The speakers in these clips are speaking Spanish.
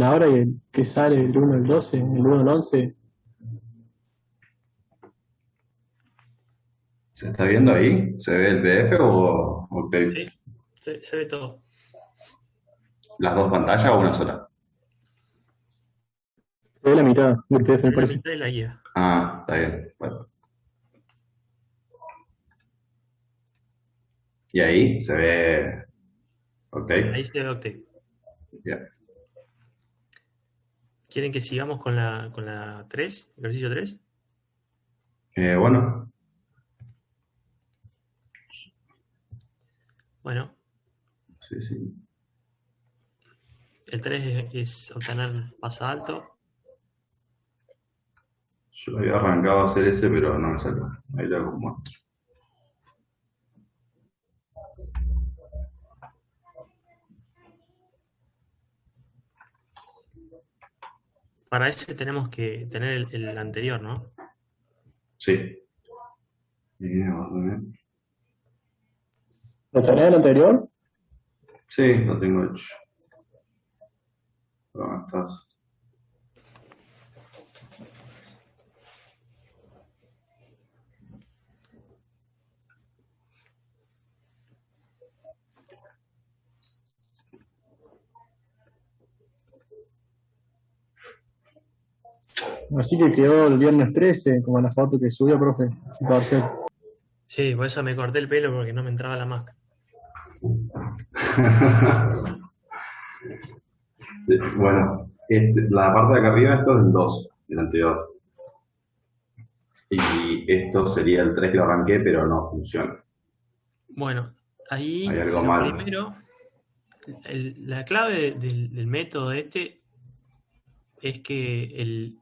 Ahora y el que sale el 1 al 12, el 1 al 11. ¿Se está viendo ahí? ¿Se ve el PDF o el Sí, paper? se ve todo. ¿Las dos pantallas o una sola? Se ve la mitad del PDF, me Es la parece. mitad de la guía. Ah, está bien. Bueno. Y ahí se ve. Ok. Ahí se ve Octave. Ya. ¿Quieren que sigamos con la 3, ejercicio 3? Bueno, Bueno, sí, sí. el 3 es obtener pasa alto. Yo había arrancado a hacer ese, pero no me salió. Ahí lo muestro. Para ese tenemos que tener el anterior, ¿no? Sí. Vamos a ver. ¿Lo tenés el anterior? Sí, lo tengo hecho. ¿Dónde estás? Así que quedó el viernes 13, como en la foto que subió, profe. El parcial. Sí, por eso me corté el pelo porque no me entraba la máscara. Sí, bueno, la parte de acá arriba, esto es el 2, el anterior. Y esto sería el 3 que lo arranqué, pero no funciona. Bueno, Hay ahí algo lo mal. primero, la clave del método este es que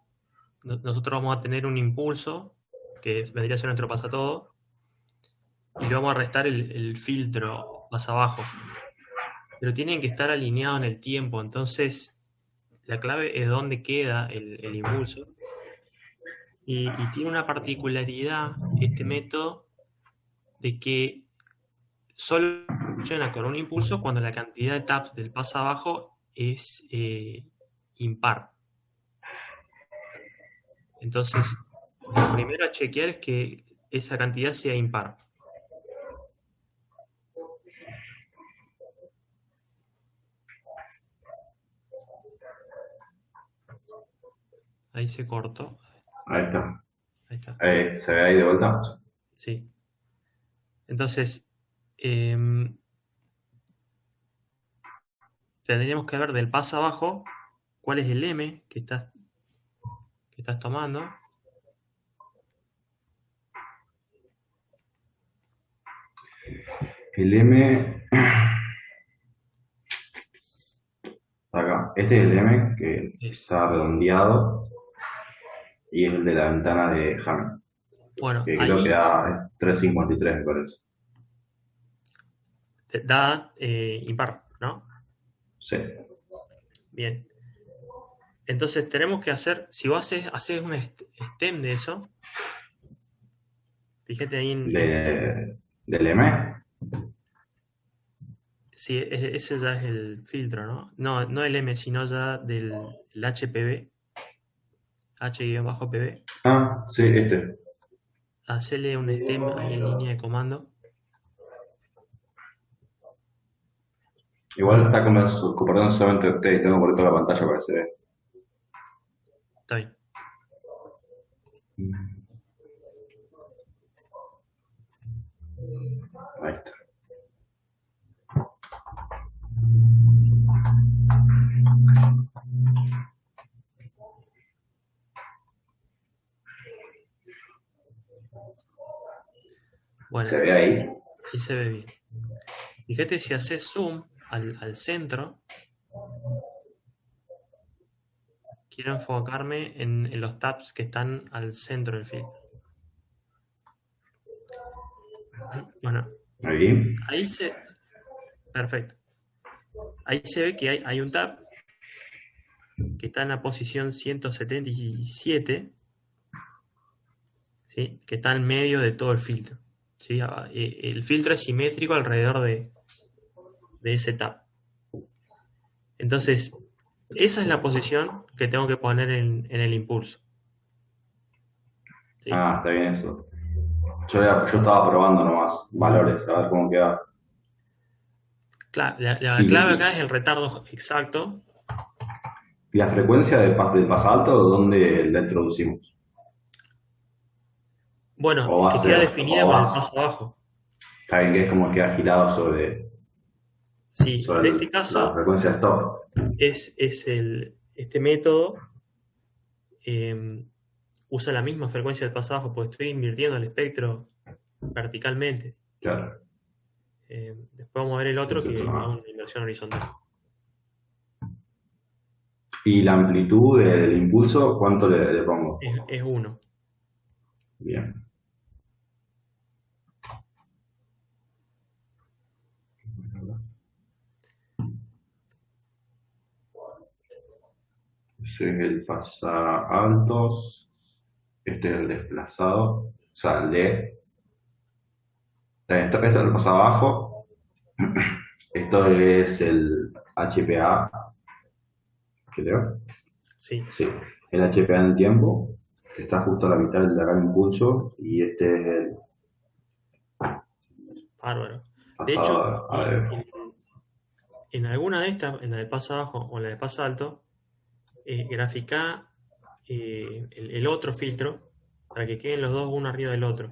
nosotros vamos a tener un impulso, que vendría a ser nuestro pasatodo, y le vamos a restar el filtro más abajo. Pero tienen que estar alineados en el tiempo, entonces la clave es dónde queda el impulso. Y tiene una particularidad este método de que solo funciona con un impulso cuando la cantidad de taps del paso abajo es impar. Entonces, lo primero a chequear es que esa cantidad sea impar. Ahí se cortó. Ahí está. Ahí está. ¿Se ve ahí de vuelta? Sí. Entonces, em, tendríamos que ver del paso abajo cuál es el M que estás tomando. El M. Acá. Este es el M que Es. está redondeado y es el de la ventana de Hamming, Bueno, que creo que ahí da 3,53 me parece. te da impar, ¿no? Sí. Bien. Entonces tenemos que hacer, si vos haces un stem de eso, fíjate ahí ¿Del M? sí, ese ya es el filtro, ¿no? No, no el M, sino ya el HPV, H-PV. Ah, sí, este. Hacerle un stem ahí en línea de comando. Igual está compartiendo solamente usted y tengo por toda la pantalla para que se vea. Está bien. Ahí está. Bueno, ¿Se ve ahí? ahí se ve bien. Fíjate si haces zoom al centro, quiero enfocarme en los tabs que están al centro del filtro. Bueno, Ahí. ahí se... Perfecto. Ahí se ve que hay un tab que está en la posición 177, ¿sí? Que está en medio de todo el filtro. ¿Sí? El filtro es simétrico alrededor de ese tab. Entonces, Esa es la posición que tengo que poner en el impulso. ¿Sí? Ah, está bien eso. Yo estaba probando nomás valores, a ver cómo queda. Claro, la clave acá Y, es el retardo exacto. y la frecuencia del pasalto, ¿dónde la introducimos? Bueno, O va a que ser, queda definida o con va el a, paso abajo. está bien que es como queda girado sobre, Sí, sobre en este la caso frecuencia stop. este método eh, usa la misma frecuencia del paso abajo, porque estoy invirtiendo el espectro verticalmente. Claro, Después vamos a ver el otro que perfecto, es nomás. una inversión horizontal. Y la amplitud del impulso, ¿cuánto le pongo? Es 1. Bien. Ese es el altos. Este es el desplazado. O sea, el D. Esto es el abajo. Esto es el HPA, creo. Sí, Sí, el HPA en el tiempo, que está justo a la mitad del gran impulso. Y este es el bárbaro. De hecho, pasado a ver. en alguna de estas, en la de paso abajo o en la de paso alto, grafica el otro filtro para que queden los dos uno arriba del otro.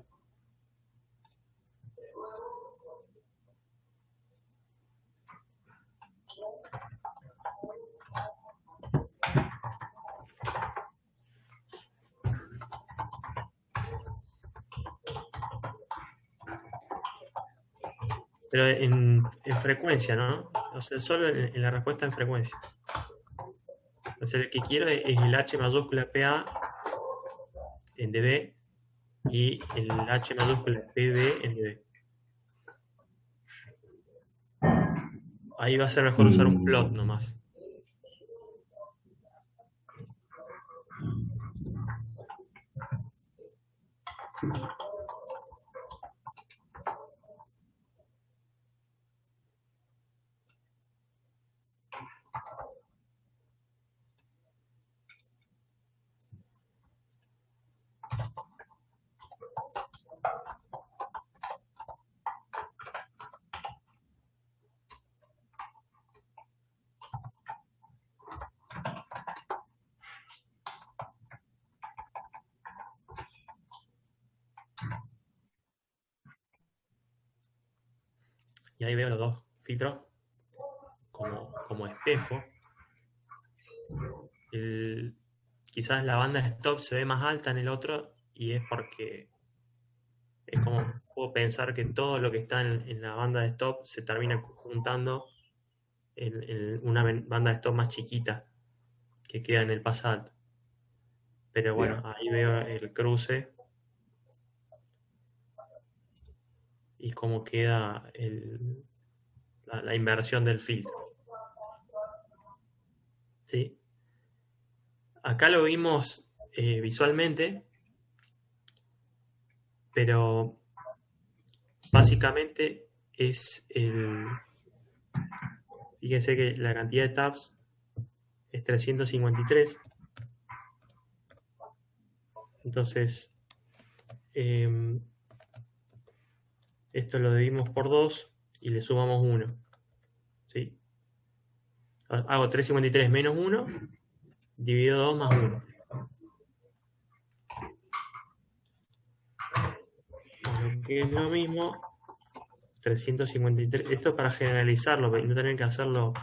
Pero en frecuencia, ¿no? O sea, solo en la respuesta en frecuencia. O sea, el que quiero es el H mayúscula PA en dB y el H mayúscula PB en dB. Ahí va a ser mejor usar un plot Mm, nomás. Y ahí veo los dos filtros como espejo. Quizás la banda stop se ve más alta en el otro y es porque es como puedo pensar que todo lo que está en la banda de stop se termina juntando en una banda de stop más chiquita que queda en el paso alto. Pero bueno, bien, ahí veo el cruce y cómo queda la inversión del filtro. ¿Sí? Acá lo vimos visualmente, pero básicamente es fíjense que la cantidad de tabs es 353. Entonces, esto lo dividimos por 2 y le sumamos 1. ¿Sí? Hago 353 menos 1, divido 2 más 1. Lo que es lo mismo, 353. Esto es para generalizarlo, para no tener que hacerlo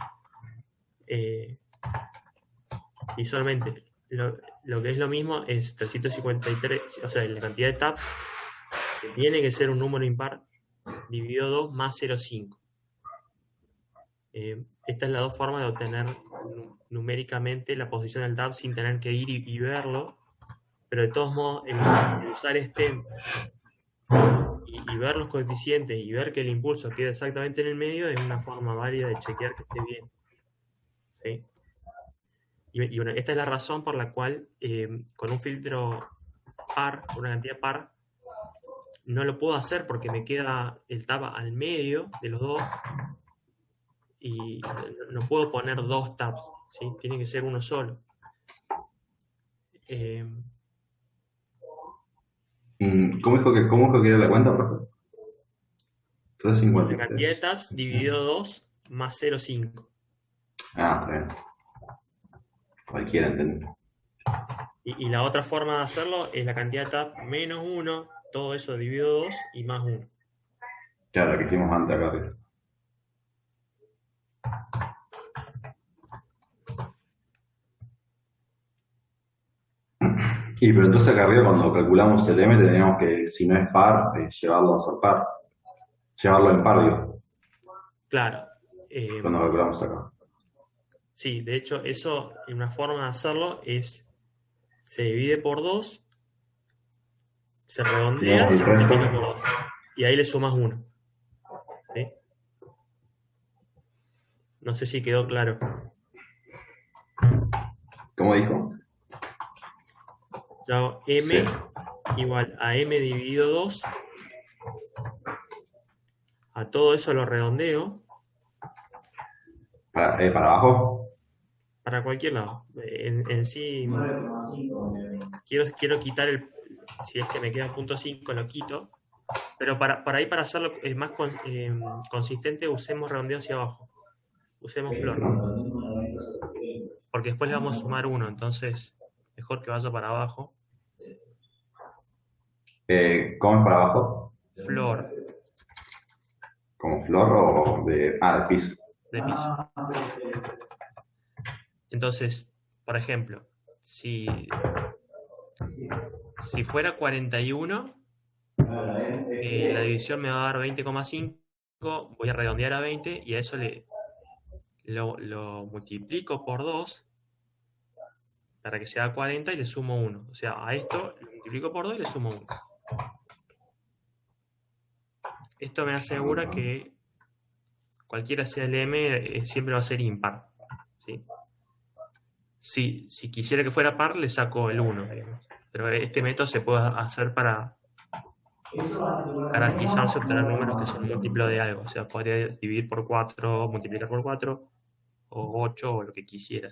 visualmente. Lo que es lo mismo es 353, o sea, la cantidad de tabs, que tiene que ser un número impar, dividido 2 más 0,5. Esta es la dos formas de obtener numéricamente la posición del tab sin tener que ir y verlo, pero de todos modos, el usar STEM y ver los coeficientes y ver que el impulso queda exactamente en el medio es una forma válida de chequear que esté bien. ¿Sí? Y bueno, esta es la razón por la cual con un filtro par, una cantidad par, no lo puedo hacer porque me queda el tab al medio de los dos y no puedo poner dos tabs, ¿sí? Tiene que ser uno solo. ¿Cómo dijo que era la cuenta, profe? La cantidad de 353. tabs dividido 2 más 0,5. Ah, está bien. Cualquiera entendí. Y la otra forma de hacerlo es la cantidad de tabs menos 1, todo eso dividido 2 y más 1. Claro, la que hicimos antes acá arriba. Y pero entonces acá arriba cuando calculamos el M teníamos que, si no es par, llevarlo a ser par. Llevarlo en par, digo, Claro. cuando calculamos acá. Sí, de hecho, eso, una forma de hacerlo es, se divide por 2, se redondea y Tenemos se el multiplica resto. por 2. Y ahí le sumas 1. ¿Sí? No sé si quedó claro. ¿Cómo dijo? Yo hago M Sí. igual a M dividido 2. A todo eso lo redondeo ¿Para abajo? para cualquier lado. En sí, quiero quitar el... Si es que me queda punto 5, lo quito. Pero para hacerlo es más consistente, usemos redondeo hacia abajo. Usemos flor. Porque después le vamos a sumar 1, entonces mejor que vaya para abajo. ¿Cómo es para abajo? Flor ¿Como flor o de piso? de piso. Entonces, por ejemplo, si fuera 41, la división me va a dar 20,5, voy a redondear a 20 y a eso lo multiplico por 2 para que sea 40 y le sumo 1. O sea, a esto lo multiplico por 2 y le sumo 1. Esto me asegura que cualquiera sea el M, siempre va a ser impar. ¿Sí? Si quisiera que fuera par, le saco el 1, digamos. Pero este método se puede hacer para garantizarse obtener números que son múltiplos de algo. O sea, podría dividir por 4, multiplicar por 4, o 8, o lo que quisiera.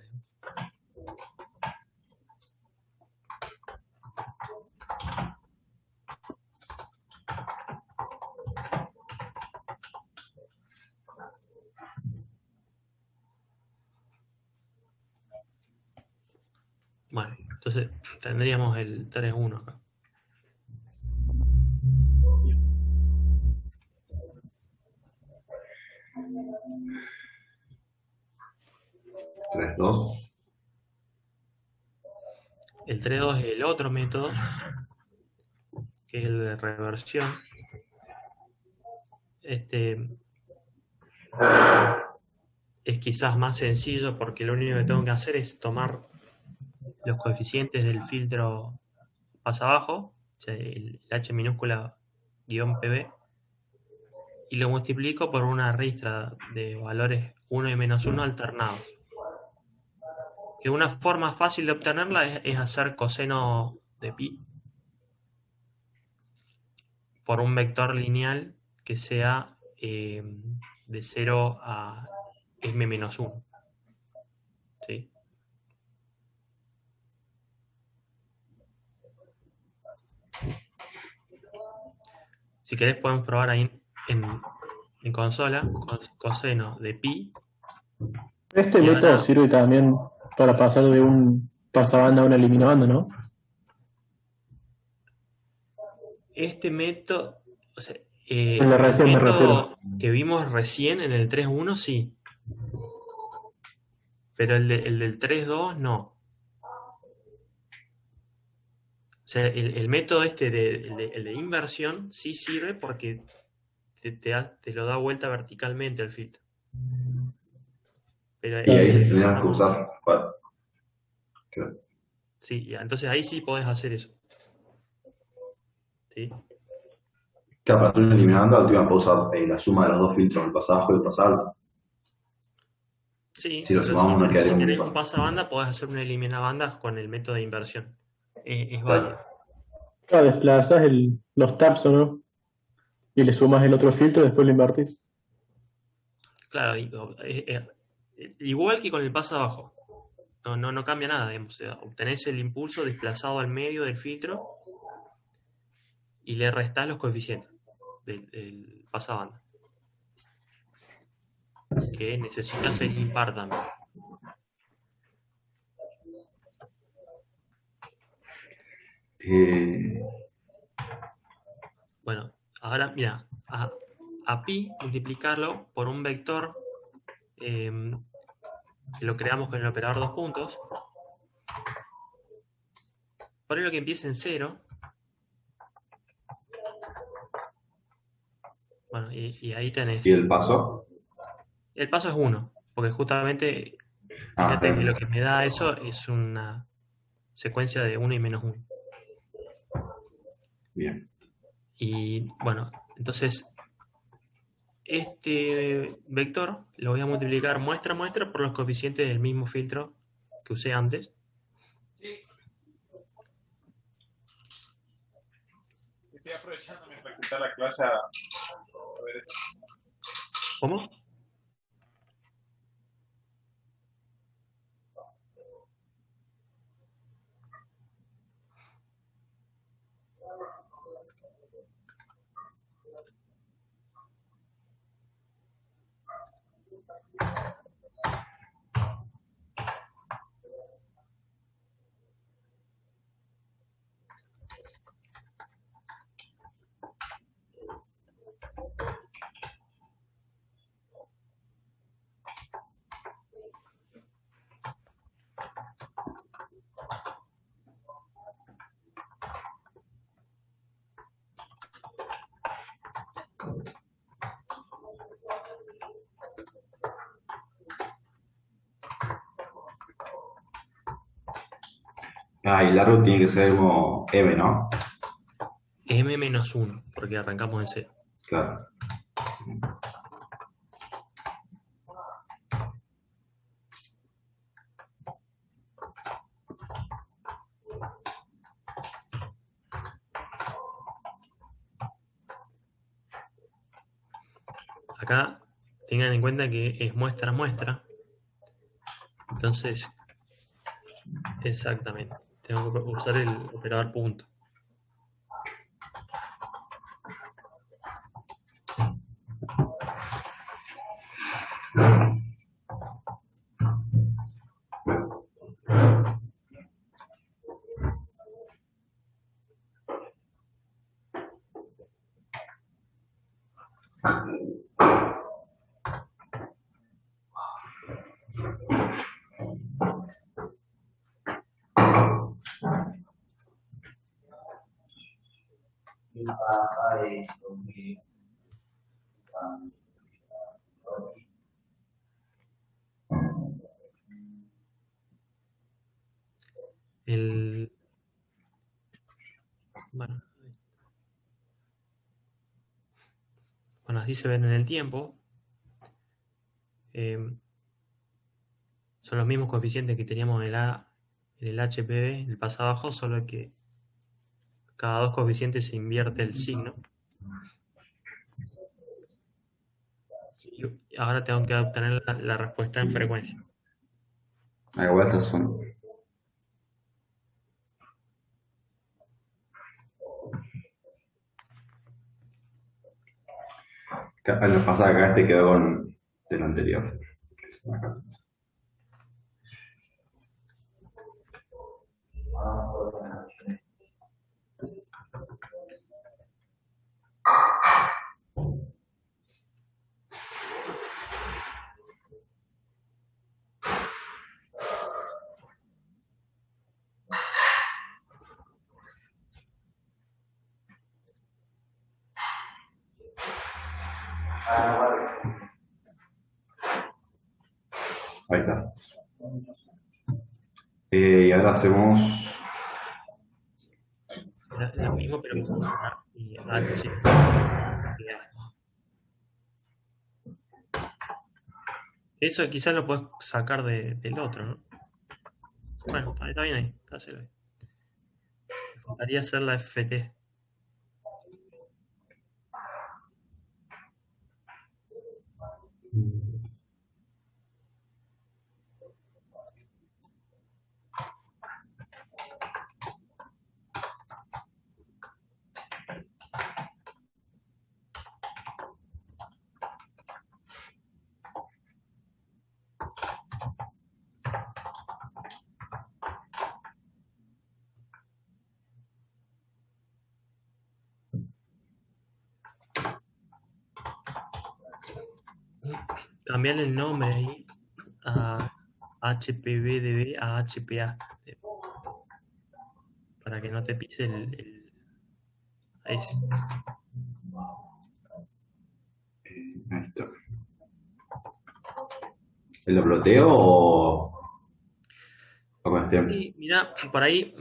Bueno, entonces tendríamos el 3,1 acá. Tres, dos. El 3,2 es el otro método, que es el de reversión. Es quizás más sencillo porque lo único que tengo que hacer es tomar los coeficientes del filtro pasa abajo, o sea, el H minúscula guión PB, y lo multiplico por una ristra de valores 1 y menos 1 alternados. Que una forma fácil de obtenerla es hacer coseno de pi por un vector lineal que sea de 0 a m menos 1. ¿Sí? Si querés podemos probar ahí en consola coseno de pi. Este Y método ahora, sirve también para pasar de un pasabanda a un eliminabanda, ¿no? este método, o sea, En la el recién me refiero. método que vimos recién en el 3.1 sí, pero el del 3.2 no. O sea, el método este el de inversión sí sirve porque te lo da vuelta verticalmente al filtro. Pero Y ahí el teníamos que vamos a hacer. usar. Bueno, creo. Sí, ya, entonces ahí sí podés hacer eso. ¿Sí? Claro, para hacer un eliminando, la última puedo usar la suma de los dos filtros, el paso abajo y el paso alto. Sí, Si lo pero sumamos, no quedaría si un querés un par. pasabanda, podés hacer una eliminabandas con el método de inversión. Es válido. Claro. Claro, desplazas los tabs, ¿o no? Y le sumas el otro filtro y después lo invertís. claro, igual que con el paso abajo. No cambia nada, digamos. O sea, obtenés el impulso desplazado al medio del filtro y le restás los coeficientes del pasabanda. Que necesita ser impar también. Bueno, ahora mira, a pi multiplicarlo por un vector que lo creamos con el operador dos puntos. Ponelo que empiece en 0. Bueno, y ahí tenés. ¿Y el paso? El paso es 1, porque justamente, fíjate que lo que me da eso es una secuencia de 1 y menos 1. Bien. Y bueno, entonces este vector lo voy a multiplicar muestra a muestra por los coeficientes del mismo filtro que usé antes. Estoy aprovechando mi facultad la clase a ver esto. ¿Cómo? Y el largo tiene que ser como M, ¿no? M menos 1, porque arrancamos en 0. Claro. Acá tengan en cuenta que es muestra a muestra. Entonces, exactamente. Tengo que usar el operador punto. Bueno, así se ven en el tiempo. Son los mismos coeficientes que teníamos en el HPV, en el paso abajo, solo que cada dos coeficientes se invierte el signo. Y ahora tengo que obtener la respuesta en frecuencia. Igual estas son. Lo que pasa acá este quedó con el anterior. Ahí está. Y ahora hacemos. Lo mismo, pero y algo sí. Eso quizás lo puedes sacar del otro, ¿no? Bueno, está bien ahí. Hacelo ahí. Me faltaría hacer la FT. cambiarle el nombre ahí a HPBDB a HPA. Para que no te pise ahí sí. Ahí está. ¿El lo ploteo o con este? Y mira, por ahí,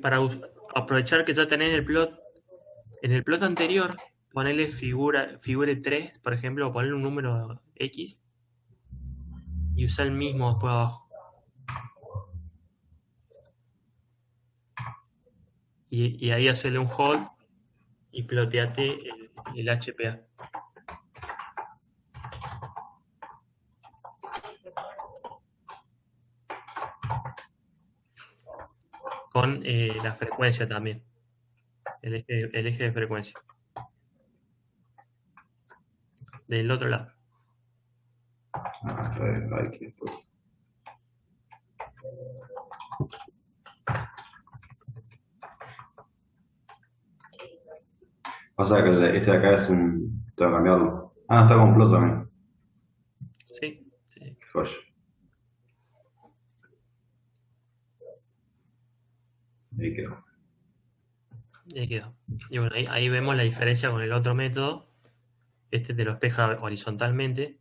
para aprovechar que ya tenés el plot, en el plot anterior, ponerle figure 3, por ejemplo, o ponerle un número X y usar el mismo después abajo. Y ahí hacerle un hold y ploteate el HPA. Con la frecuencia también. El eje de frecuencia. Del otro lado. A ver, hay que después. Pasa que este de acá es un. Tengo que cambiarlo. Ah, está con plot también. Sí, sí. Joya. Ahí quedó. Y ahí quedó. Y bueno, ahí vemos la diferencia con el otro método. Este te lo espeja horizontalmente.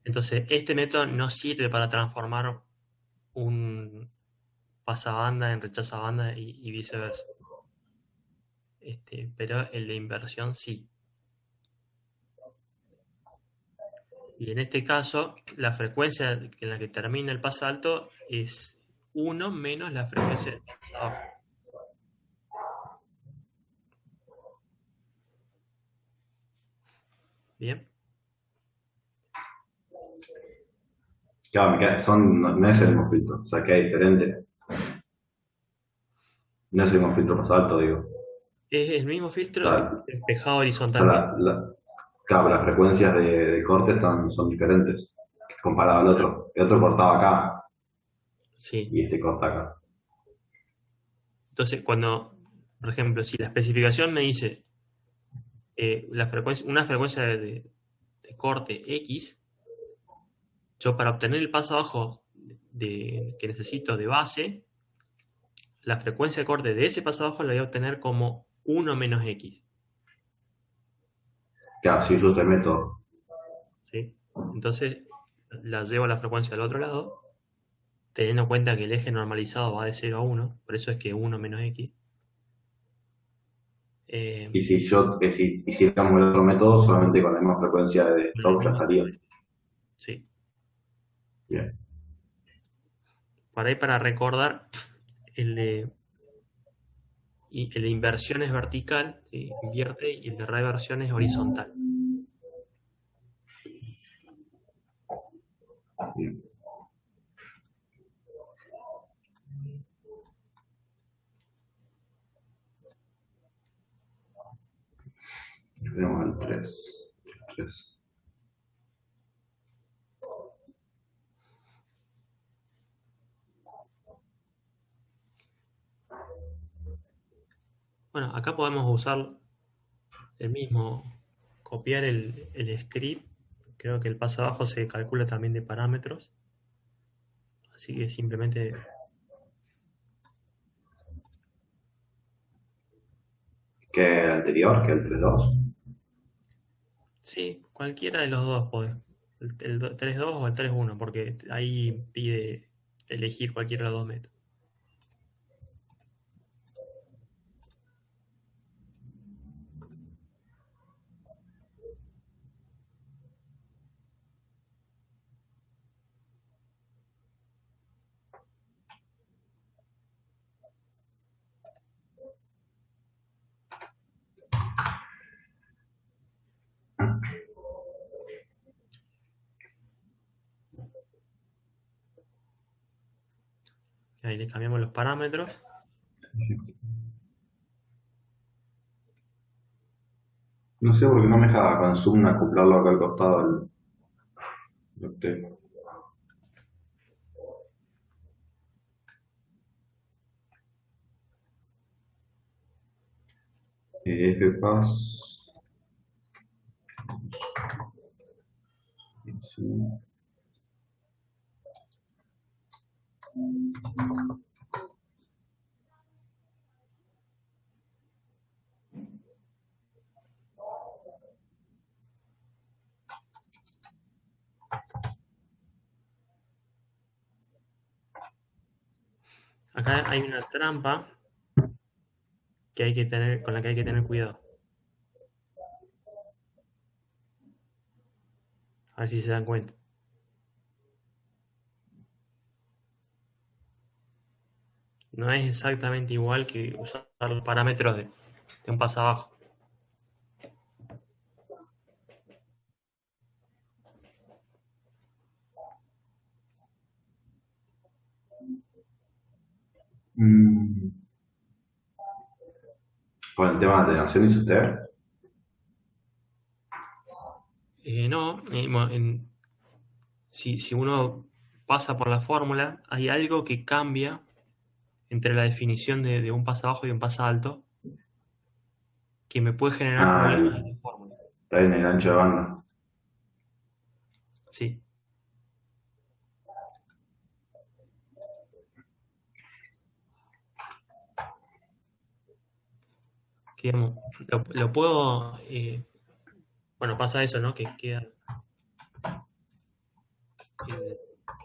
Entonces, este método no sirve para transformar un pasabanda en rechazabanda y viceversa. Pero el de inversión sí. Y en este caso, la frecuencia en la que termina el pasalto es 1 menos la frecuencia del pasabajo. Bien. Claro, no es el mismo filtro, o sea que es diferente. No es el mismo filtro más alto, digo. Es el mismo filtro Claro. despejado O sea, horizontalmente. claro, las frecuencias de corte son diferentes comparado al otro. El otro cortaba acá Sí. y este corta acá. Entonces, por ejemplo, si la especificación me dice una frecuencia de corte X, yo para obtener el paso abajo que necesito de base, la frecuencia de corte de ese paso abajo la voy a obtener como 1 menos X. Claro, si uso este método. ¿Sí? Entonces la llevo a la frecuencia del otro lado, teniendo en cuenta que el eje normalizado va de 0 a 1, por eso es que 1 menos X. Y si hiciéramos el otro método, solamente con la misma frecuencia de Con el stop ya mismo estaría. Sí. Bien. Para ahí, para recordar, el de inversión es vertical, ¿sí? Invierte, y el de reversión es horizontal. Bien. Tenemos el 3. Bueno, acá podemos usar el mismo, copiar el script. Creo que el paso abajo se calcula también de parámetros. Así que simplemente ¿Qué el anterior? ¿Que el 3.2? sí, cualquiera de los dos podés. El 3.2 o el 3.1, porque ahí pide elegir cualquiera de los dos métodos. Ahí le cambiamos los parámetros. No sé por qué no me deja con zoom acoplarlo acá al costado del octeto. FPass. Acá hay una trampa que hay que tener, con la que hay que tener cuidado. A ver si se dan cuenta. No es exactamente igual que usar los parámetros de un pasabajo. Mm, Con el tema de atenuación dice usted. No, si uno pasa por la fórmula, hay algo que cambia entre la definición de un pasa bajo y un pasa alto que me puede generar Ah, problemas en la fórmula. está en el ancho de banda. Sí. Que, digamos, lo puedo. Bueno, pasa eso, ¿no? Que queda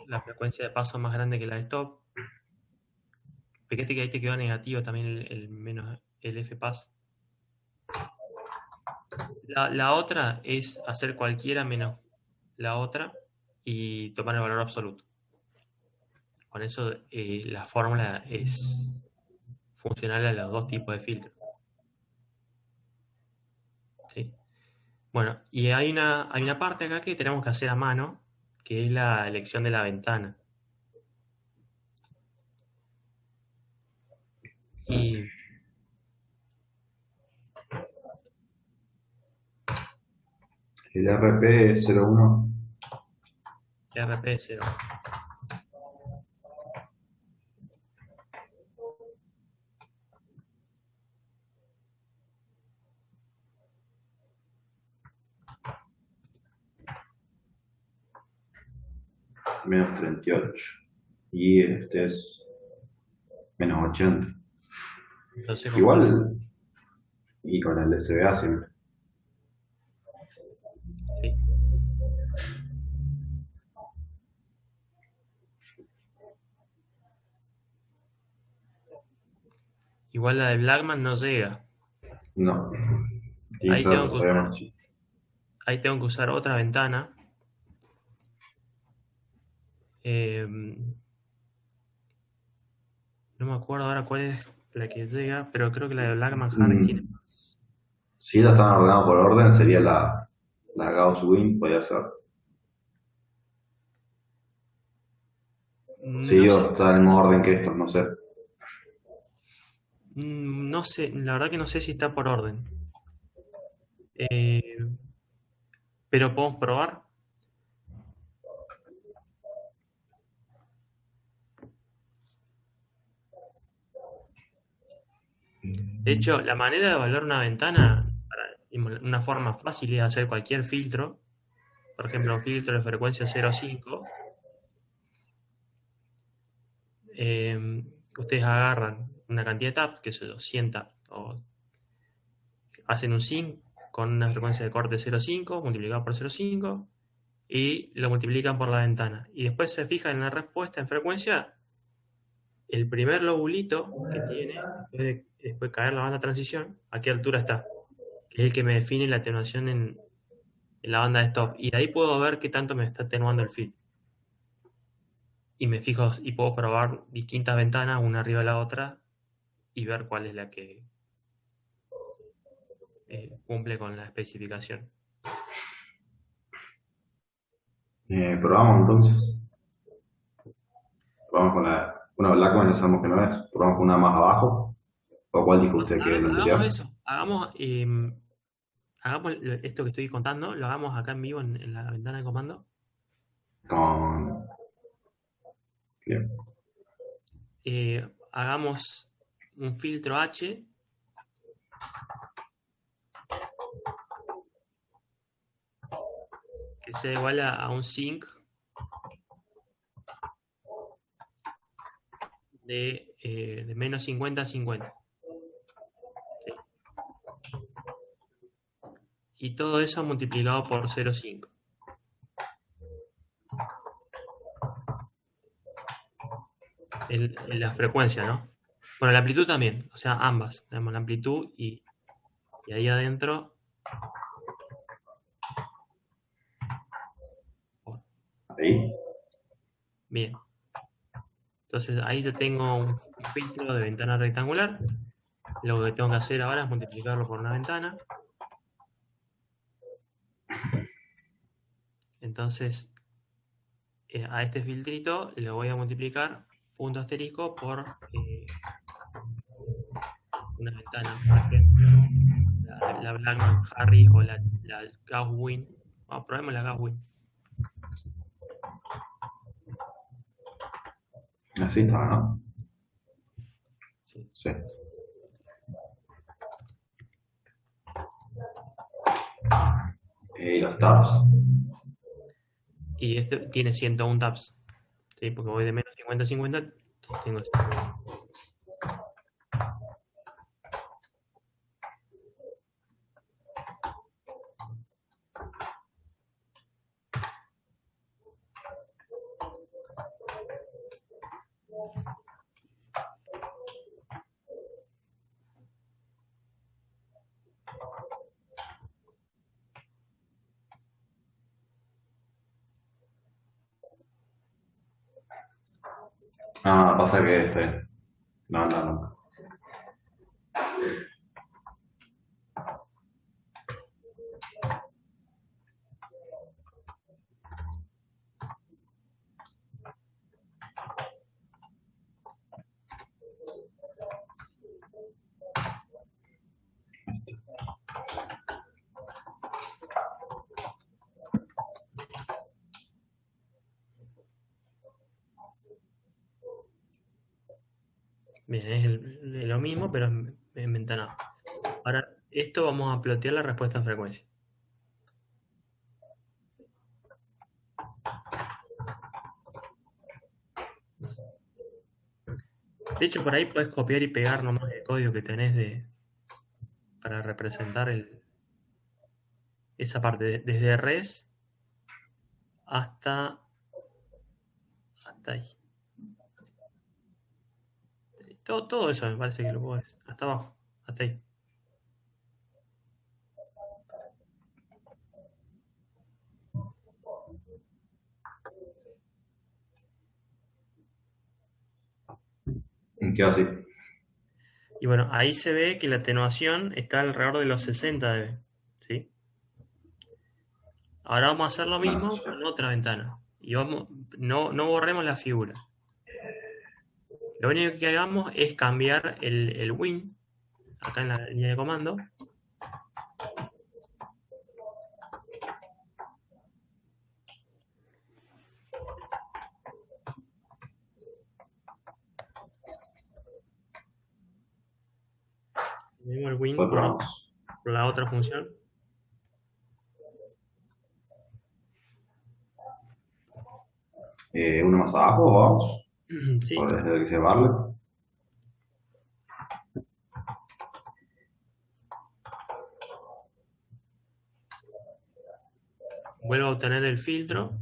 la frecuencia de paso más grande que la de stop. Fíjate que ahí te quedó negativo también el menos el fpass. La otra es hacer cualquiera menos la otra y tomar el valor absoluto. Con eso la fórmula es funcional a los dos tipos de filtros. ¿Sí? Bueno, y hay una parte acá que tenemos que hacer a mano, que es la elección de la ventana. Y El RP 01. RP0. Menos 38. Y este es menos 80. Entonces, Igual, y con el SBA siempre. sí. Igual la de Blackman no llega. No. Tiene Ahí que ser tengo que todavía usar, más chico. ahí tengo que usar otra ventana. No me acuerdo ahora cuál es la que llega, pero creo que la de Blackman Harris tiene Mm, más. Si estas están ordenadas por orden, sería la Gauss Win, podría ser. Sí, No o sé, está en el mismo orden que estos, no sé. no sé, la verdad que no sé si está por orden. Eh, pero podemos probar. De hecho, la manera de evaluar una ventana, una forma fácil es hacer cualquier filtro. Por ejemplo, un filtro de frecuencia 0,5. Ustedes agarran una cantidad de taps, que es 100 taps, o hacen un sync con una frecuencia de corte 0,5 multiplicado por 0,5 y lo multiplican por la ventana. Y después se fijan en la respuesta en frecuencia, el primer lobulito que tiene, después de caer la banda de transición, a qué altura está, que es el que me define la atenuación en la banda de stop. Y de ahí puedo ver qué tanto me está atenuando el filtro. Y me fijo y puedo probar distintas ventanas, una arriba de la otra, y ver cuál es la que cumple con la especificación. Probamos entonces. Probamos con la. Bueno, Blackman ya sabemos que no es. Probamos con una más abajo. ¿O cuál dijo usted que es la Hagamos anterior? eso, hagamos esto que estoy contando, lo hagamos acá en vivo en la ventana de comando. Con. Bien. Hagamos un filtro H que sea igual a un sync de menos 50 a 50. ¿Sí? Y todo eso multiplicado por 0,5. la frecuencia, ¿no? Bueno, la amplitud también, o sea, ambas. Tenemos la amplitud y ahí adentro. Ahí. Bien. Entonces ahí yo tengo un filtro de ventana rectangular. Lo que tengo que hacer ahora es multiplicarlo por una ventana. Entonces, a este filtrito le voy a multiplicar punto asterisco por una ventana, por ejemplo, la Blackman Harry o la Gauss-Win. Vamos, probemos la Gauss-Win. Así está, ¿no? Sí. Sí. Y los tabs. Y este tiene 101 tabs. ¿Sí? Porque voy de menos 50 a 50. Tengo esto. Ah, pasa que este. No. Bien, es lo mismo, pero en ventanado. Ahora, esto vamos a plotear la respuesta en frecuencia. De hecho, por ahí puedes copiar y pegar nomás el código que tenés para representar esa parte, desde res hasta ahí. Todo eso me parece que lo puedes. Hasta abajo, hasta ahí. ¿Qué así? Y bueno, ahí se ve que la atenuación está alrededor de los 60 dB. ¿Sí? Ahora vamos a hacer lo mismo con otra ventana. Y no borremos la figura. Lo único que hagamos es cambiar el win, acá en la línea de comando. Tenemos el win por la otra función. Uno más abajo, vamos. Sí. O desde el que se barle. Vuelvo a obtener el filtro.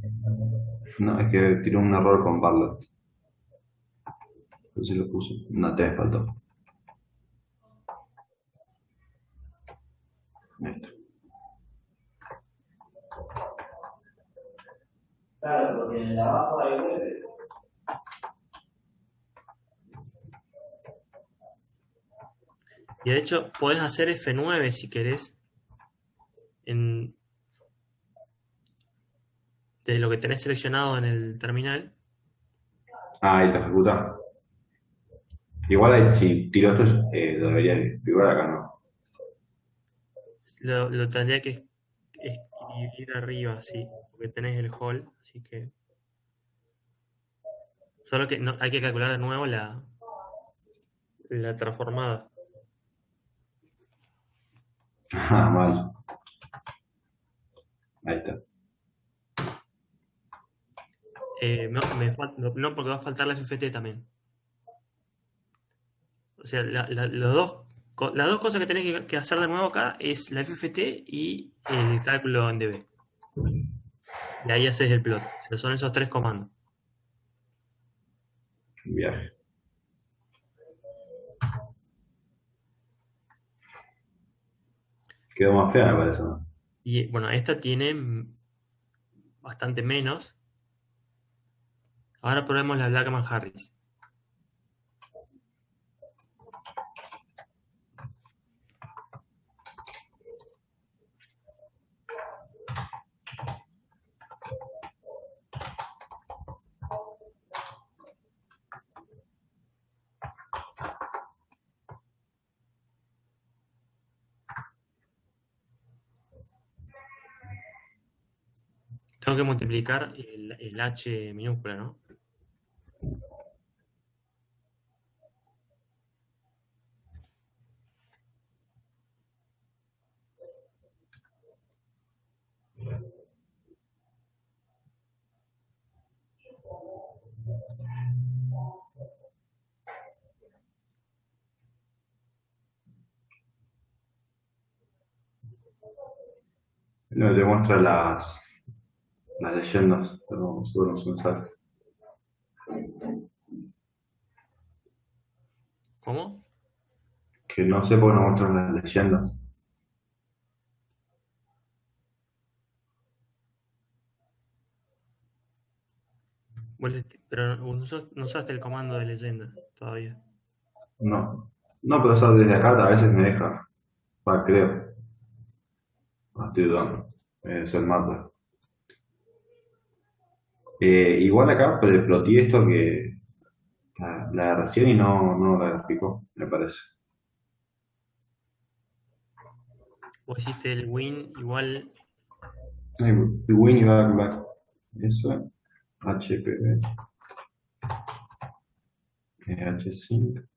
No, es que tiró un error con Barlet. Pero sí lo puse. Una T faltó. Esto. Claro, porque en el abajo hay web. Y de hecho, podés hacer F9 si querés. Desde lo que tenés seleccionado en el terminal. Ah, ahí te ejecuta. Igual ahí, si tiro esto, lo debería figurar acá, ¿no? Lo tendría que escribir arriba, sí. Porque tenés el hall, así que. Solo que hay que calcular de nuevo la transformada. Ah, mal. Ahí está. No, porque va a faltar la FFT también. O sea, las dos cosas que tenés que hacer de nuevo acá es la FFT y el cálculo en dB. Y ahí haces el plot. O sea, son esos tres comandos. Viaje. Quedó más fea, me parece, ¿no? Y bueno, esta tiene bastante menos. Ahora probemos la Blackman Harris. Tengo que multiplicar el H minúscula, ¿no? No, te muestra las leyendas, pero seguro no se me sale. ¿Cómo? Que no sé por qué no muestran las leyendas. Pero no usaste el comando de leyenda todavía. No. No, pero eso desde acá a veces me deja. Creo. No estoy dudando. Es el mapa. Igual acá pues, ploteé esto que la de recién y no la graficó, me parece. Vos hiciste el win igual. Sí, win y back. Eso. HPV. H5.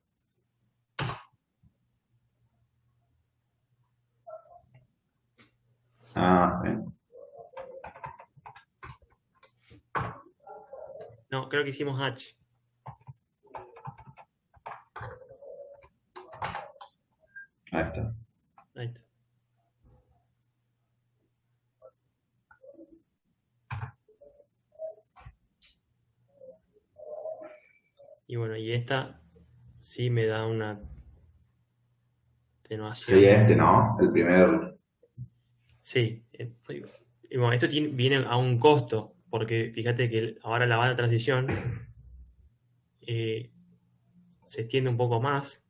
Ah, bien. No, creo que hicimos H. Ahí está. Ahí está. Y bueno, y esta sí me da una atenuación. Sería este, ¿no? El primer. Sí. Y bueno, esto viene a un costo, porque fíjate que ahora la banda de transición se extiende un poco más,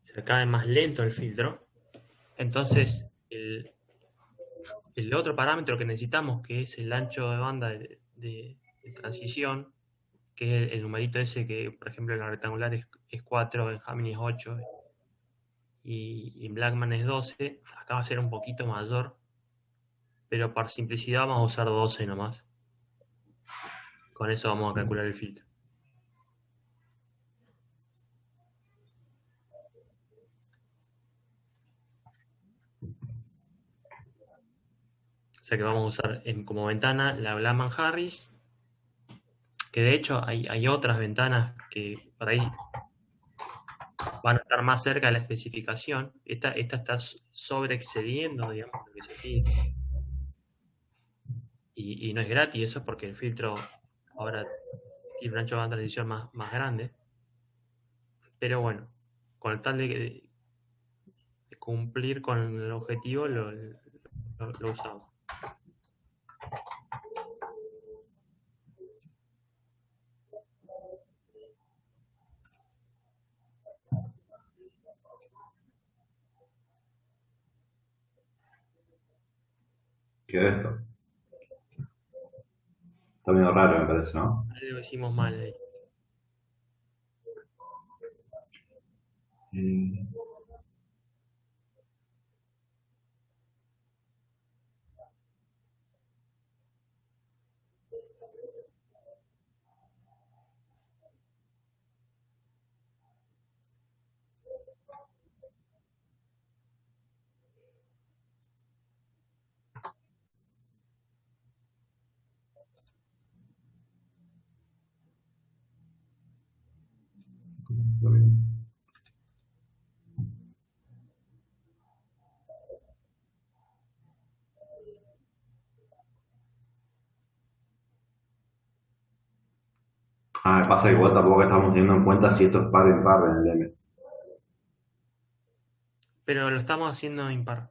se cae más lento el filtro. Entonces, el otro parámetro que necesitamos, que es el ancho de banda de transición, que es el numerito ese que, por ejemplo, en la rectangular es 4, en Gemini es 8 y en Blackman es 12, acá va a ser un poquito mayor, pero por simplicidad vamos a usar 12 nomás. Con eso vamos a calcular el filtro. O sea que vamos a usar como ventana la Blackman Harris, que de hecho hay otras ventanas que por ahí van a estar más cerca de la especificación. Esta está sobreexcediendo, digamos, lo que se pide. Y no es gratis eso porque el filtro ahora tiene un ancho de banda de transición más grande. Pero bueno, con el tal de cumplir con el objetivo lo usamos. ¿Qué es esto? Está medio raro, me parece, ¿no? Algo hicimos mal ahí. Mm. Está bien. Me pasa que igual tampoco estamos teniendo en cuenta si esto es par o impar en el M. Pero lo estamos haciendo impar.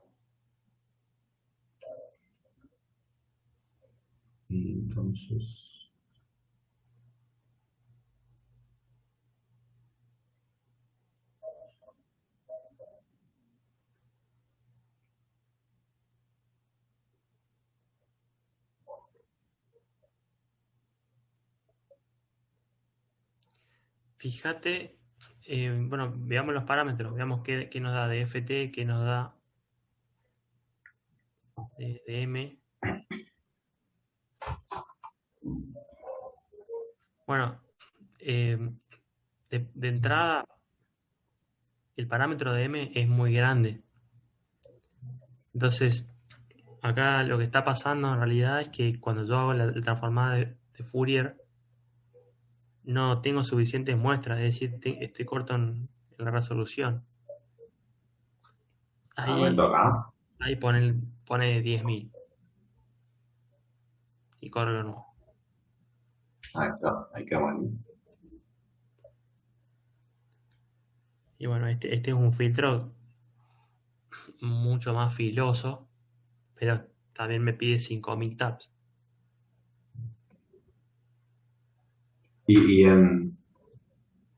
Entonces, Fíjate, bueno, veamos los parámetros, veamos qué nos da de FT, qué nos da de M. Bueno, de entrada, el parámetro de M es muy grande. Entonces, acá lo que está pasando en realidad es que cuando yo hago la transformada de Fourier, no tengo suficientes muestras, es decir, estoy corto en la resolución. me toca. Ahí pone 10.000 y corre lo nuevo. Ahí está, ahí queda bueno. Y bueno, este es un filtro mucho más filoso, pero también me pide 5.000 tabs.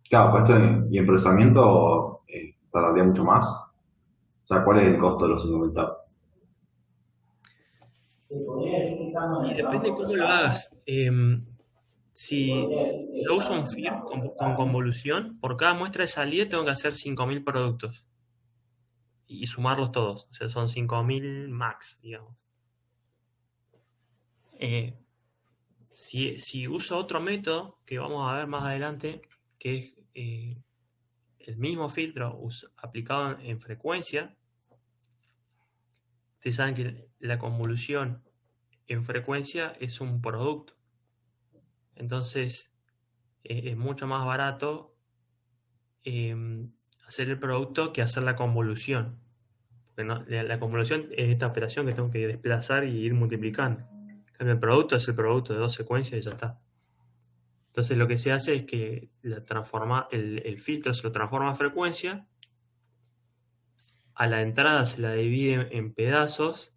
Claro, pues y en procesamiento tardaría mucho más. O sea, ¿cuál es el costo de los 5.000 tabs? Se podría decir que estamos en Y el depende campo cómo lo hagas. Si yo uso un FIR con convolución, por cada muestra de salida tengo que hacer 5.000 productos y sumarlos todos. O sea, son 5.000 max, digamos. Si uso otro método que vamos a ver más adelante, que es el mismo filtro aplicado en frecuencia, ustedes saben que la convolución en frecuencia es un producto. Entonces, es mucho más barato hacer el producto que hacer la convolución. Porque la convolución es esta operación que tengo que desplazar y ir multiplicando. El producto es el producto de dos secuencias y ya está. Entonces lo que se hace es que el filtro se lo transforma a frecuencia, a la entrada se la divide en pedazos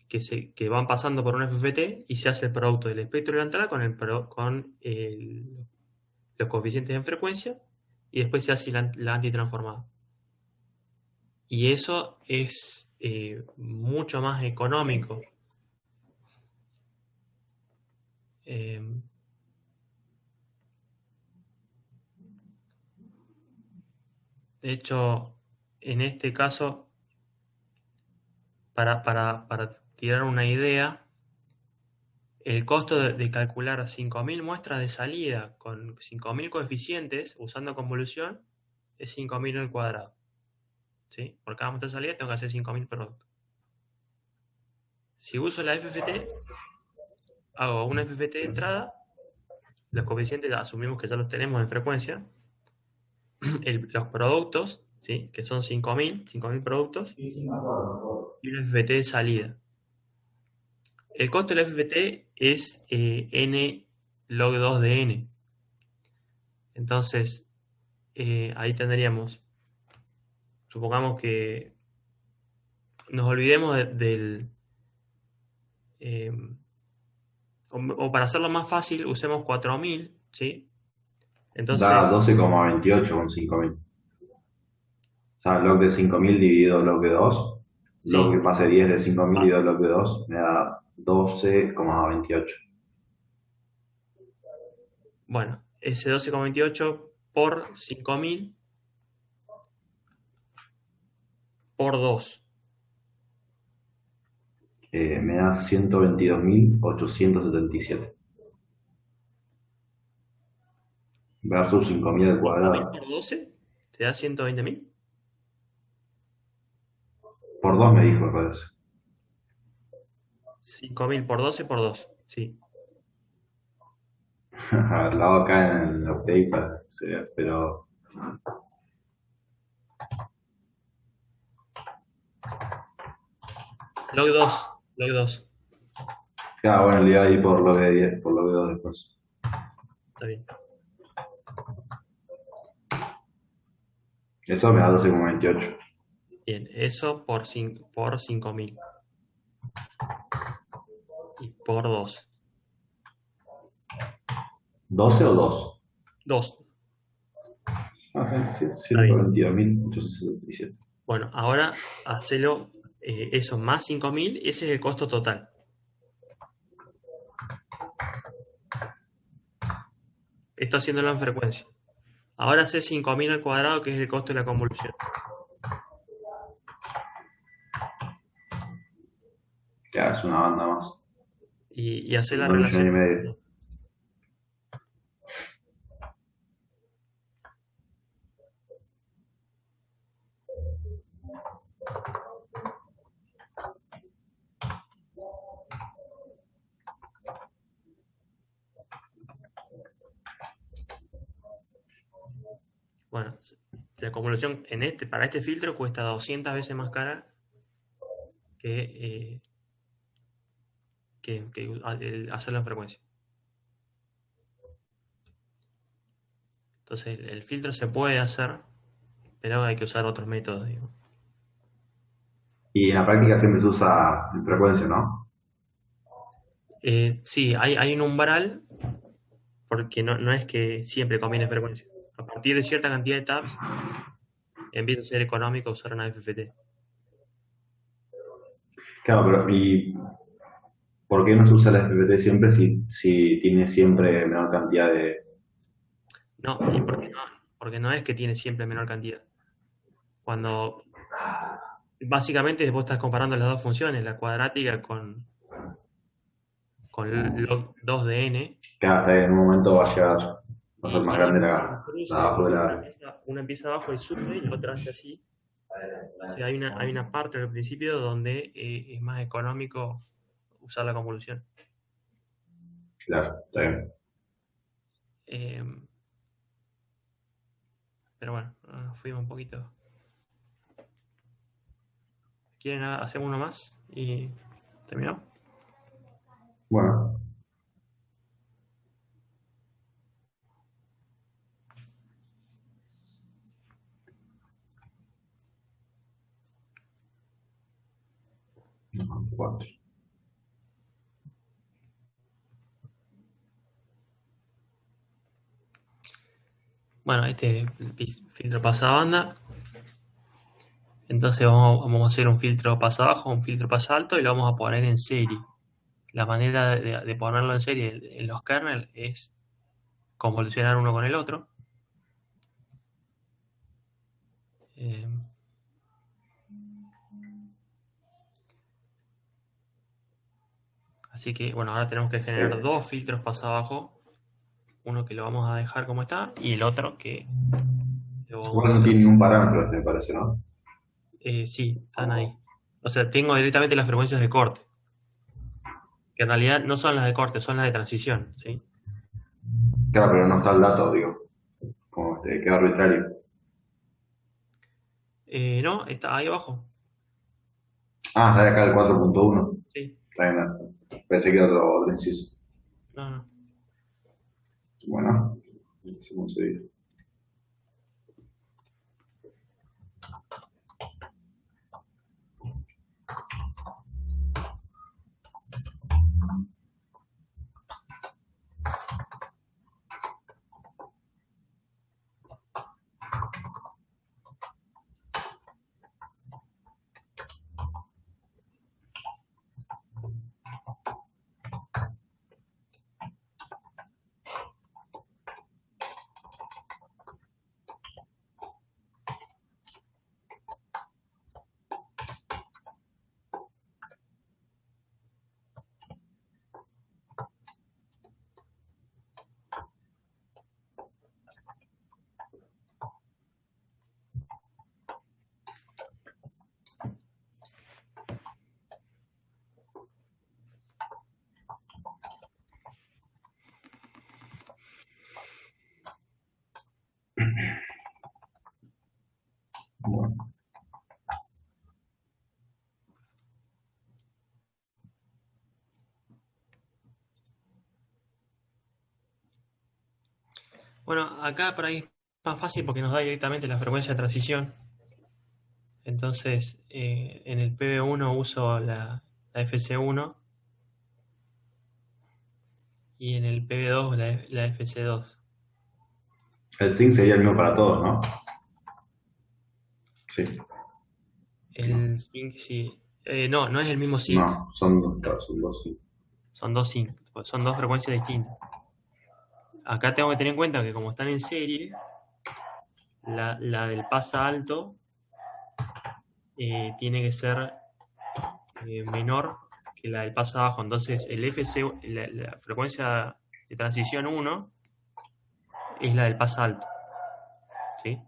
que van pasando por un FFT y se hace el producto del espectro de la entrada con los coeficientes en frecuencia y después se hace la antitransformada. Y eso es mucho más económico. De hecho, en este caso, para tirar una idea, el costo de calcular 5.000 muestras de salida con 5.000 coeficientes usando convolución es 5.000 al cuadrado. ¿Sí? Por cada muestra de salida tengo que hacer 5.000 productos. Si uso la FFT, hago una FFT de entrada, los coeficientes asumimos que ya los tenemos en frecuencia, los productos, ¿sí? Que son 5.000 productos, y una FFT de salida. El costo del FFT es n log 2 de n. Entonces, ahí tendríamos, supongamos que nos olvidemos del... o para hacerlo más fácil, usemos 4.000, ¿sí? Entonces, Da 12,28 con 5.000. O sea, log de 5.000 dividido log de 2. sí, Log que pase 10 de 5.000 dividido log de 2 me da 12,28. bueno, ese 12,28 por 5.000 por 2. Me da 122.877. Versus 5.000 al 5.000 cuadrado. por 12 te da 120.000. Por 2 me dijo, me parece. 5.000 por 12 por 2, sí. A ver, lo hago acá en el update para que se vea, pero... Log 2. Claro, bueno, le iba a ir por log de 10, por log de 2 después. Está bien. Eso me da 12,28. Bien, eso por 5.000. Y por 2. ¿12 o 2? 2. Ah, sí, Está bien. 122.877. Bueno, ahora hacelo eso más 5.000, ese es el costo total. Esto haciéndolo en frecuencia. Ahora hace 5.000 al cuadrado, que es el costo de la convolución. Ya, es una banda más. Y hacer la 1,5 relación. millones. Bueno, la convolución para este filtro cuesta 200 veces más cara que, hacerlo en frecuencia. Entonces, el filtro se puede hacer, pero hay que usar otros métodos, digo. Y en la práctica siempre se usa en frecuencia, ¿no? Sí, hay un umbral, porque no es que siempre conviene frecuencia. A partir de cierta cantidad de tabs, empieza a ser económico usar una FFT. Claro, pero ¿y por qué no se usa la FFT siempre si tiene siempre menor cantidad de... No, y porque no es que tiene siempre menor cantidad. Cuando básicamente vos estás comparando las dos funciones, la cuadrática con log 2 de n, Cada en un momento va a llegar, va a ser más y grande la cruza, abajo de la... una empieza abajo y sube y la otra hace así. O sea, hay una parte al principio donde es más económico usar la convolución. Claro, está bien. Eh, pero bueno, nos fuimos un poquito. ¿Quieren hacer uno más? Y terminamos. Bueno, cuatro. Bueno, este filtro pasa banda. Entonces vamos a hacer un filtro pasa bajo, un filtro pasa alto y lo vamos a poner en serie. La manera de ponerlo en serie en los kernels es convolucionar uno con el otro. Eh, así que, bueno, ahora tenemos que generar dos filtros pasa abajo. Uno que lo vamos a dejar como está y el otro que lo vamos a Igual no usar. tiene ningún parámetro, este, me parece, ¿no? Sí, están ahí. O sea, tengo directamente las frecuencias de corte, que en realidad no son las de corte, son las de transición, ¿sí? Claro, pero no está el dato, digo. Como queda arbitrario. No, está ahí abajo. Ah, está de acá el 4.1. Sí, Está bien. Pensé que era otro inciso. no. Bueno, hacemos seguir. Bueno. Bueno, acá por ahí es más fácil porque nos da directamente la frecuencia de transición. Entonces, en el PB1 uso la FC1 y en el PB2 la FC2. El zinc sería el mismo para todos, ¿no? Sí. El zinc, sí. No, no es el mismo zinc. No, son dos, claro, son dos zinc. Son dos zinc, son dos frecuencias distintas. Acá tengo que tener en cuenta que como están en serie, la del pasa alto tiene que ser menor que la del pasa bajo. Entonces, el FC, la frecuencia de transición 1 es la del pasa alto. ¿Sí?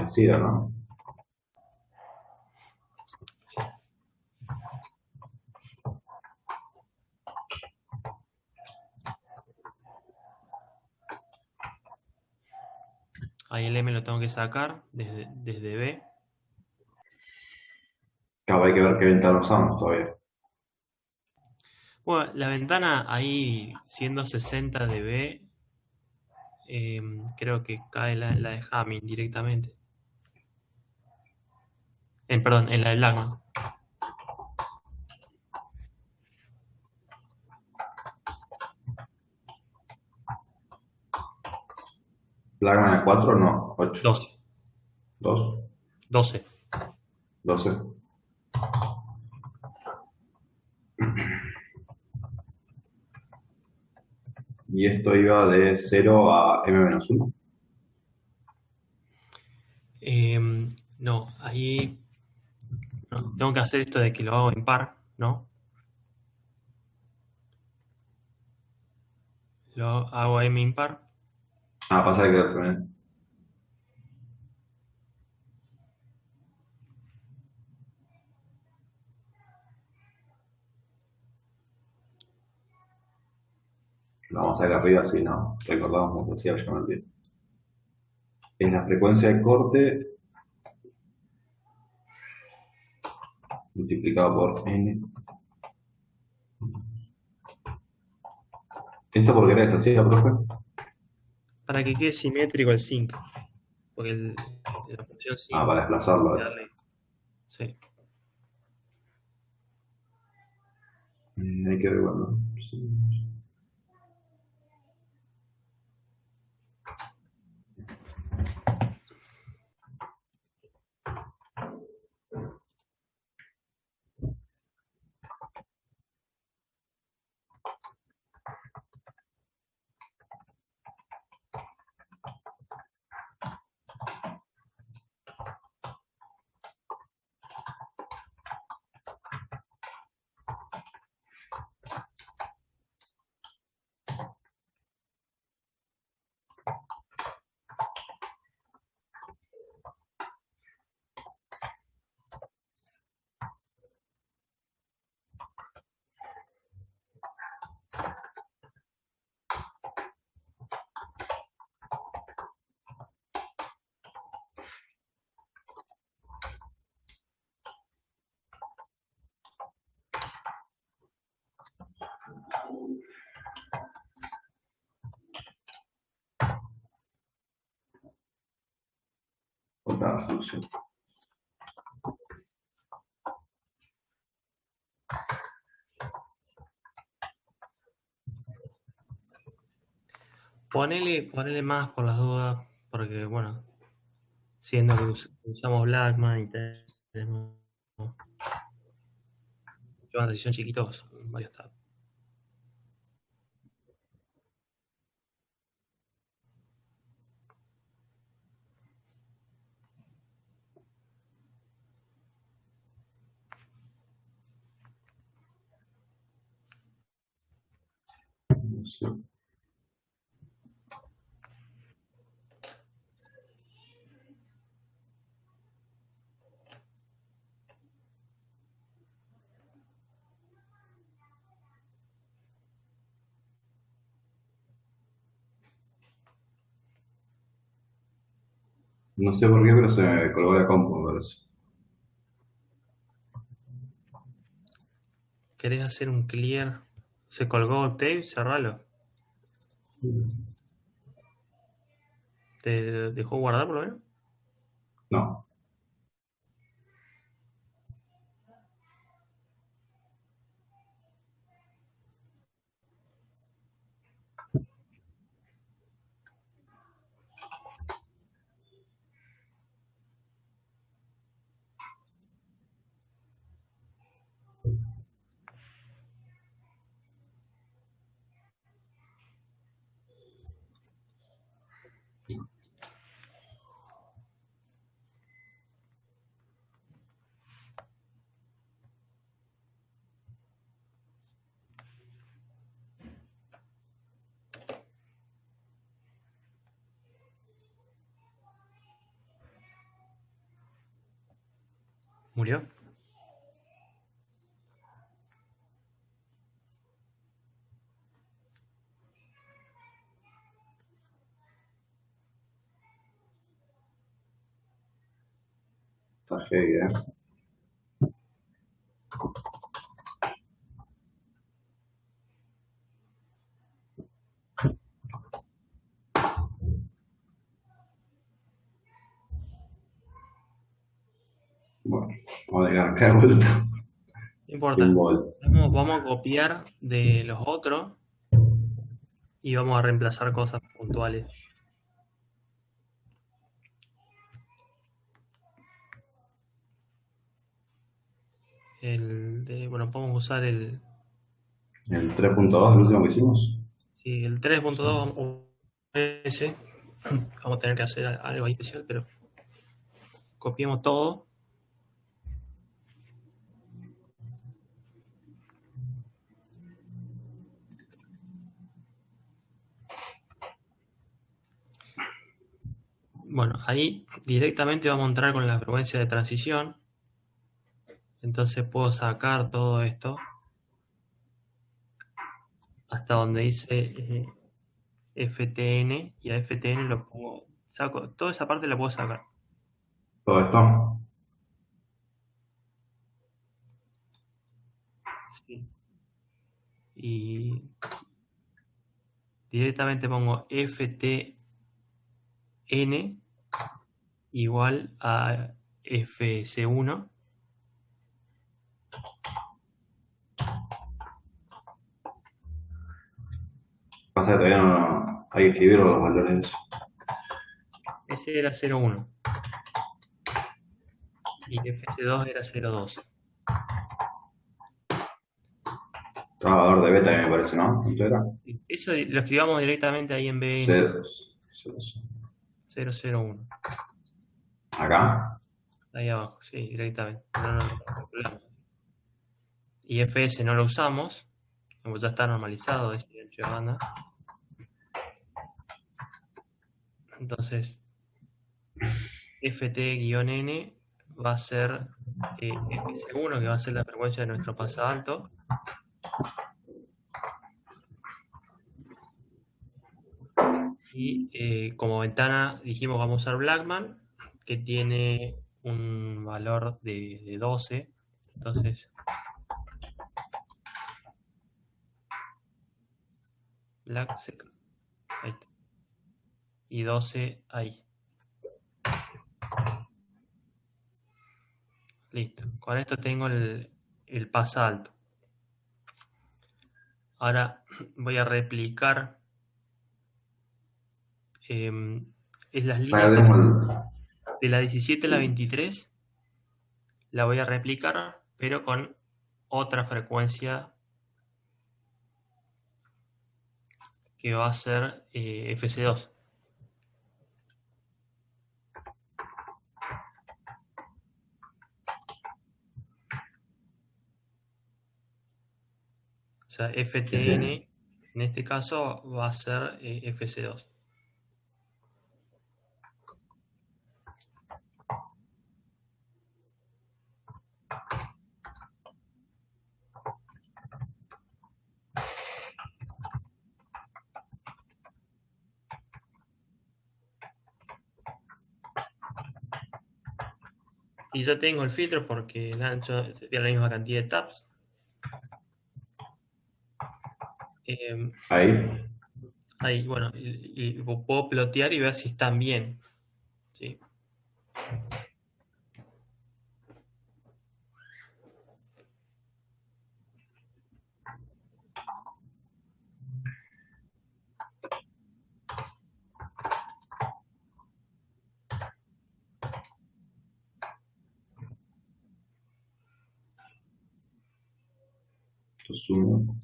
Sí, ¿no? Sí. Ahí el M lo tengo que sacar desde B. Claro, hay que ver qué ventana usamos todavía. Bueno, la ventana ahí siendo 60 dB, creo que cae la de Hamming directamente. Perdón, en la de Blackman. ¿Plagan a 4? No, 8. 12. 2, 12. 12. Y esto iba de 0 a M-1. No, ahí no, tengo que hacer esto de que lo hago impar, ¿no? Lo hago M impar. Ah, pasa que también. Lo vamos a sacar arriba así, ¿no? Recordamos como decía yo me olvidé. Es la frecuencia de corte multiplicado por N. ¿Esto por qué es así, profe? Para que quede simétrico el zinc. Porque la función zinc. Ah, para desplazarlo. Sí. Hay que ver, bueno. Sí. Otra solución. Ponele más por las dudas, porque bueno, siendo que usamos Blackman y tenemos una decisión chiquitos, varios tabs. No sé. No sé por qué, pero se me colgó la compu, me parece. ¿Querés hacer un clear? ¿Se colgó Octave? Cerralo. ¿Te dejó guardar por lo menos? No. ¿Murió? Está heavy, Bueno, vamos a dejar acá de vuelta. No importa. Un volt. Vamos a copiar de los otros y vamos a reemplazar cosas puntuales. Bueno, podemos usar El 3.2, el último que hicimos. sí, el 3.2 ese. Vamos a tener que hacer algo ahí especial, pero copiemos todo. Bueno, ahí directamente vamos a entrar con la frecuencia de transición. Entonces puedo sacar todo esto hasta donde dice FTN, y a FTN lo puedo saco, toda esa parte la puedo sacar. Todo esto. Sí. Y directamente pongo FTN igual a FC1. Pasa que todavía no hay que escribir los valores. Ese era 0,1 y FC2 era 0,2. Trabajador de beta, me parece, ¿no? ¿Cuánto era? Eso lo escribamos directamente ahí en BN. 001. Acá. Ahí abajo, sí, directamente. No lo calculamos. Y FS no lo usamos, como ya está normalizado ese ancho de banda. Entonces, FT-N va a ser FS1, que va a ser la frecuencia de nuestro paso alto. Y como ventana dijimos vamos a usar Blackman, que tiene un valor de 12. Entonces, Black Sec, ahí está. Y 12 ahí. Listo. Con esto tengo el paso alto. Ahora voy a replicar es las Ya líneas tenemos de la 17 a la 23. La voy a replicar, pero con otra frecuencia que va a ser FC2. O sea, FTN en este caso va a ser FC2. Y ya tengo el filtro porque el ancho tiene la misma cantidad de taps. Ahí. Ahí, bueno, y puedo plotear y ver si están bien. ¿Sí? Entonces, uno.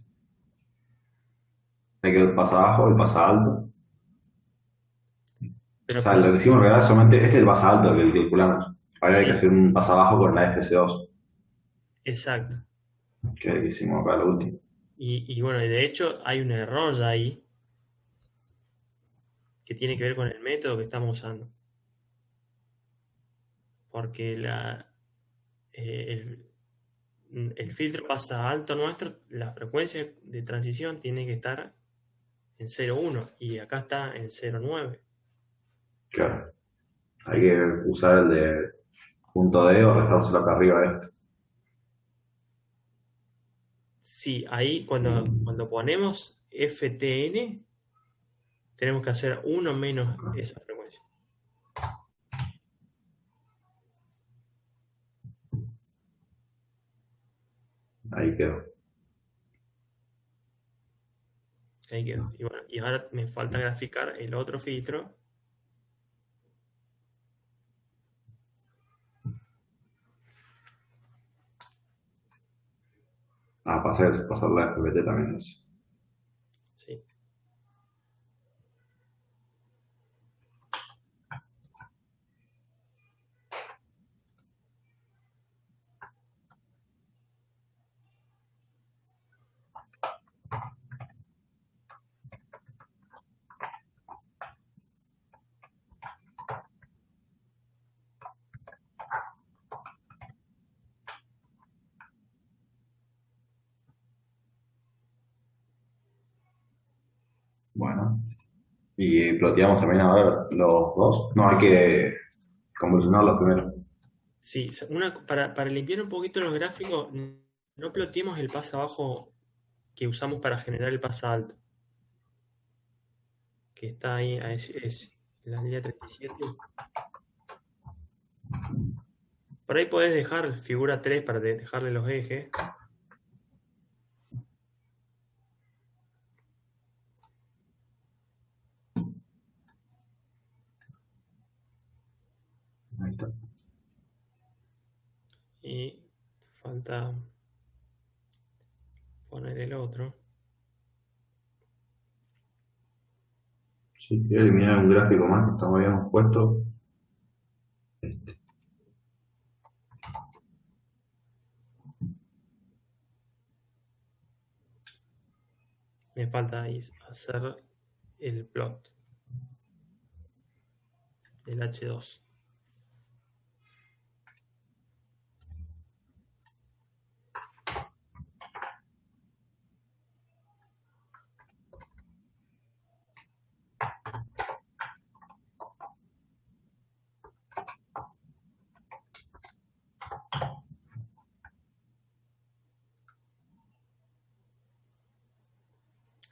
Hay que el pasa abajo, el pasa alto. O Pero sea, lo que hicimos en realidad solamente este es el pasa alto que calculamos. Ahora hay que hacer un pasa abajo con la FC2, exacto. que es el que hicimos acá lo último. Y bueno, y de hecho hay un error ya ahí que tiene que ver con el método que estamos usando. Porque el filtro pasa alto nuestro, la frecuencia de transición tiene que estar en 0,1 y acá está en 0,9. Claro. Hay que usar el de punto D o restárselo acá arriba a este. Sí, ahí cuando ponemos FTN tenemos que hacer 1 menos esa frecuencia. Ahí quedó. Ahí quedó. Y bueno, y ahora me falta graficar el otro filtro. Ah, pasar la FBT también eso. Sí. Bueno. Y ploteamos también ahora los dos. No, hay que convolucionarlos primero. Sí, para limpiar un poquito los gráficos, no ploteemos el pasa abajo que usamos para generar el pasa alto, que está ahí en la línea 37. Por ahí podés dejar figura 3 para dejarle los ejes. Ahí está. Y falta poner el otro. Sí, quiero eliminar un gráfico más que habíamos puesto. Me falta ahí hacer el plot del H2.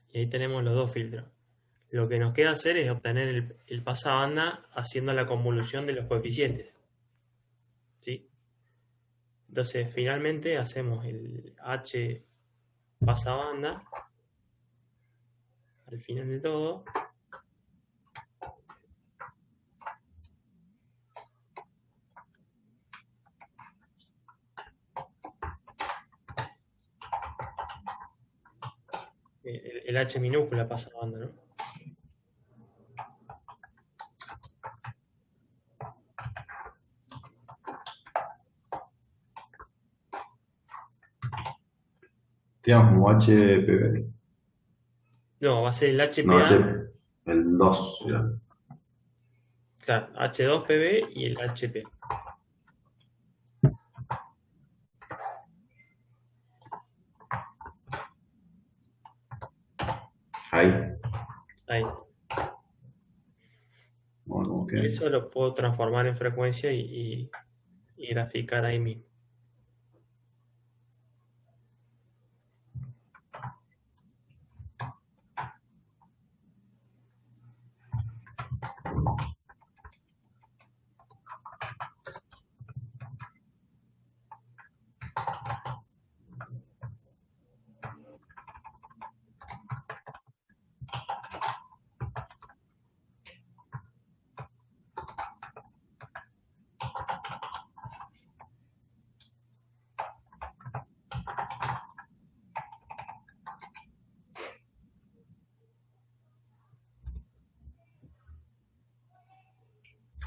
Y ahí tenemos los dos filtros. Lo que nos queda hacer es obtener el pasabanda haciendo la convolución de los coeficientes. ¿Sí? Entonces, finalmente hacemos el H pasabanda al final de todo. El H minúscula pasabanda, ¿no? Tenemos como HPV. No, va a ser el No, HPA. el 2. Ya. Claro, H2PB y el HP. Ahí. Ahí. Bueno, ok. Y eso lo puedo transformar en frecuencia y graficar ahí mismo.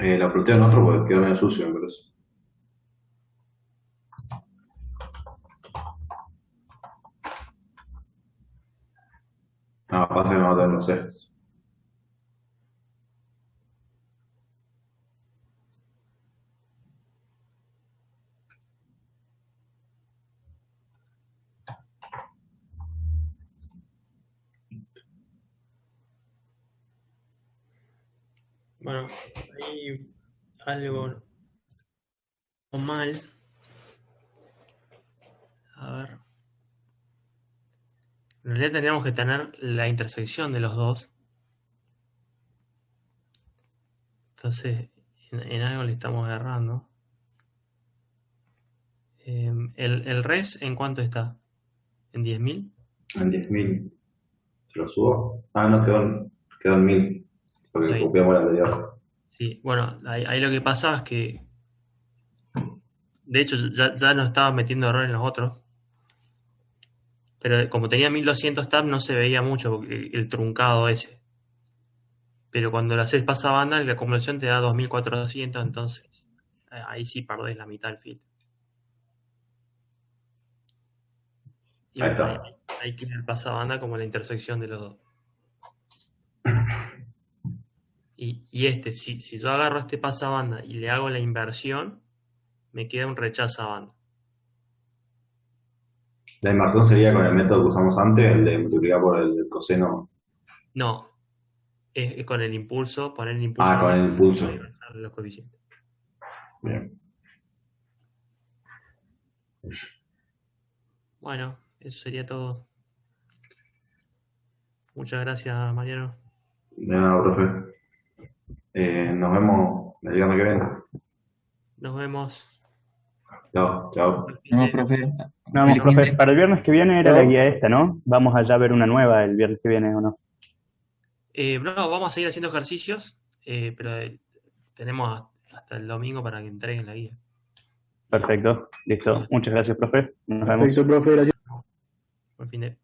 Lo ploteo en otro porque quedó medio sucio, me parece. No, pasa que no va a tener los ejes. Bueno, hay algo mal. A ver. En realidad tendríamos que tener la intersección de los dos. Entonces, en algo le estamos agarrando. ¿El res en cuánto está? ¿En 10.000? En 10.000. ¿Se lo subo? Ah, no, quedó en 1.000. Porque Ahí. copiamos la anterior. Sí, bueno, ahí lo que pasa es que, de hecho, ya no estaba metiendo error en los otros. Pero como tenía 1200 tabs no se veía mucho porque el truncado ese. Pero cuando lo haces pasabanda, la acumulación te da 2400, entonces ahí sí perdés la mitad del filtro. Y Ahí bueno, está. hay que ir el pasabanda como la intersección de los dos. Y si yo agarro este pasabanda y le hago la inversión, me queda un rechazabanda. La inversión sería con el método que usamos antes, el de multiplicar por el coseno. No, es con el impulso, poner el impulso Ah, con el impulso. y restar los coeficientes. Bien. Bueno, eso sería todo. Muchas gracias, Mariano. De nada, profe. Nos vemos el viernes que viene. Nos vemos. Chao, chao. No, profe. No, Feliz fin profe, de- para el viernes que viene era la guía esta, ¿no? Vamos allá a ver una nueva el viernes que viene, ¿o no? No, vamos a seguir haciendo ejercicios, pero tenemos hasta el domingo para que entreguen la guía. Perfecto, listo. Muchas gracias, profe. Nos vemos. Perfecto, profe, gracias. Buen fin de